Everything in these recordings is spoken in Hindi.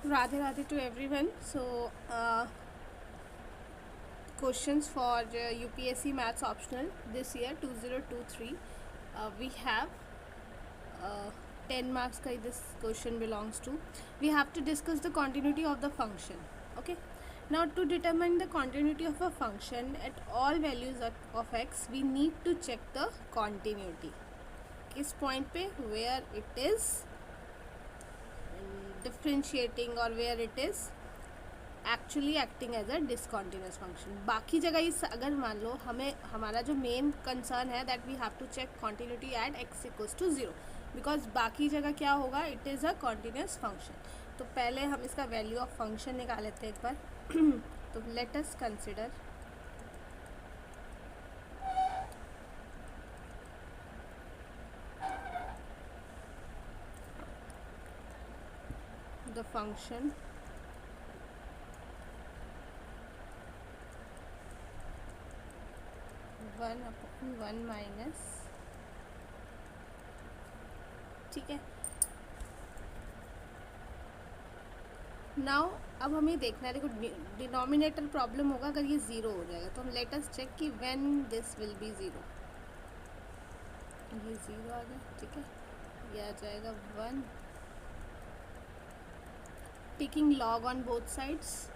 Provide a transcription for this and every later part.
Radhe Radhe to everyone. So, questions for UPSC Maths Optional this year 2023. We have 10 marks ka this question belongs to. We have to discuss the continuity of the function. Okay. Now, to determine the continuity of a function at all values of x, we need to check the continuity. किस point पे where it is differentiating or where it is actually acting as a discontinuous function. बाकी जगह इस अगर मान लो हमें हमारा जो मेन कंसर्न है that we have to check continuity at x equals to zero, because बाकी जगह क्या होगा, it is a continuous function. तो पहले हम इसका वैल्यू ऑफ फंक्शन निकाल लेते हैं एक बार. तो late us consider the function one upon one minus. ठीक है. नाउ अब हमें देखना है, देखो डिनोमिनेटर प्रॉब्लम होगा अगर ये ज़ीरो हो जाएगा. तो हम लेट अस चेक कि when this will be zero. ये ज़ीरो आ गया. ठीक है. ये आ जाएगा one. Taking log on both sides.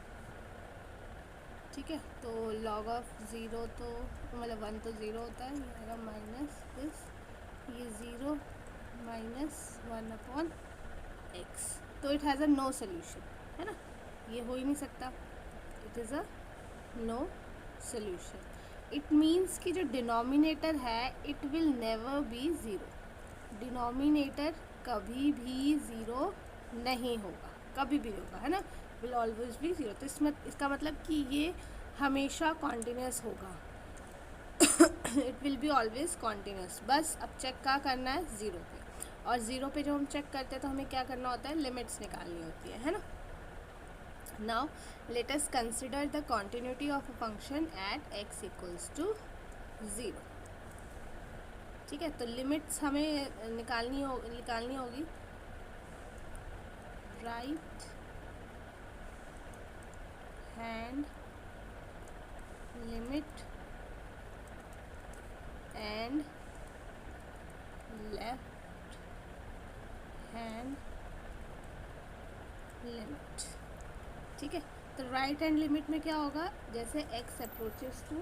ठीक है. तो लॉग ऑफ ज़ीरो तो मतलब वन तो ज़ीरो होता है. ये आएगा माइनस दिस. ये zero minus one upon x. तो it has a no solution, है ना. ये हो ही नहीं सकता. It is a no solution. It means कि जो डिनोमिनेटर है it will never be zero. Denominator कभी भी ज़ीरो नहीं होगा, कभी भी होगा, है ना. Will always be zero. तो इसका मतलब कि ये हमेशा कॉन्टिन्यूस होगा. It will be always continuous. बस अब चेक क्या करना है, ज़ीरो पे. और ज़ीरो पे जब हम चेक करते हैं तो हमें क्या करना होता है, लिमिट्स निकालनी होती है ना. Now let us consider the continuity of a function at x equals to zero. ठीक है. तो लिमिट्स हमें निकालनी होगी. Right hand limit and left hand limit. ठीक है. तो राइट हैंड लिमिट में क्या होगा, जैसे x approaches to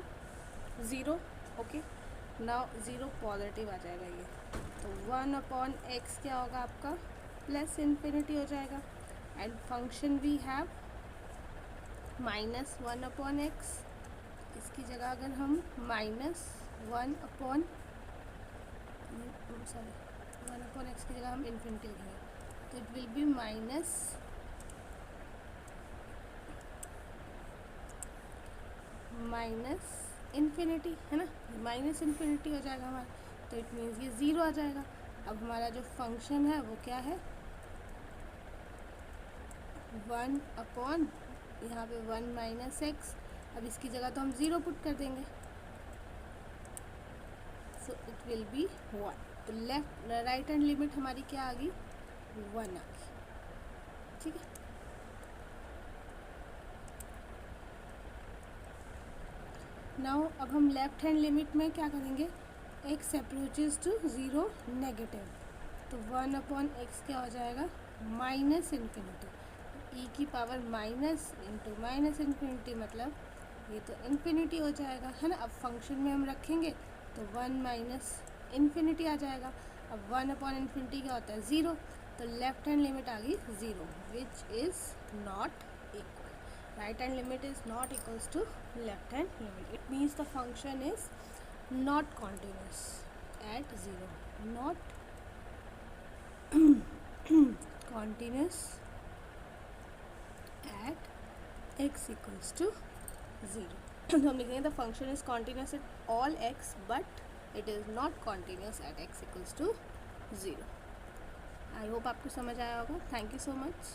zero. Okay. Now zero positive आ जाएगा ये. तो वन अपॉन एक्स क्या होगा आपका, प्लस इन्फिनिटी हो जाएगा. And function we have minus one upon x. इसकी जगह अगर हम माइनस वन अपॉन एक्स की जगह हम इन्फिनिटी लिखेंगे तो it will be minus infinity, है ना. माइनस इन्फिनिटी हो जाएगा हमारा. तो इट मीन्स ये ज़ीरो आ जाएगा. अब हमारा जो फंक्शन है वो क्या है, वन अपॉन यहाँ पे वन माइनस एक्स. अब इसकी जगह तो हम ज़ीरो पुट कर देंगे. So it will be one. तो लेफ्ट राइट हैंड लिमिट हमारी क्या आ गई, वन आ गई. ठीक है. नाउ अब हम लेफ्ट हैंड लिमिट में क्या करेंगे, x approaches to zero negative. तो वन अपॉन एक्स क्या हो जाएगा, माइनस इन्फिनिटी. ई की power minus into minus infinity, मतलब ये तो इन्फिनिटी हो जाएगा, है ना. अब फंक्शन में हम रखेंगे तो वन माइनस इन्फिनिटी आ जाएगा. अब वन अपॉन इन्फिनिटी क्या होता है, ज़ीरो. तो लेफ्ट हैंड लिमिट आ गई zero, which is not equal. right hand limit is not equals to left hand limit. It means the function is not continuous at 0, not continuous at x equals to 0. तो हम लिखेंगे the function is continuous at all x but it is not continuous at x equals to 0. I hope आपको समझ आया होगा. Thank you so much.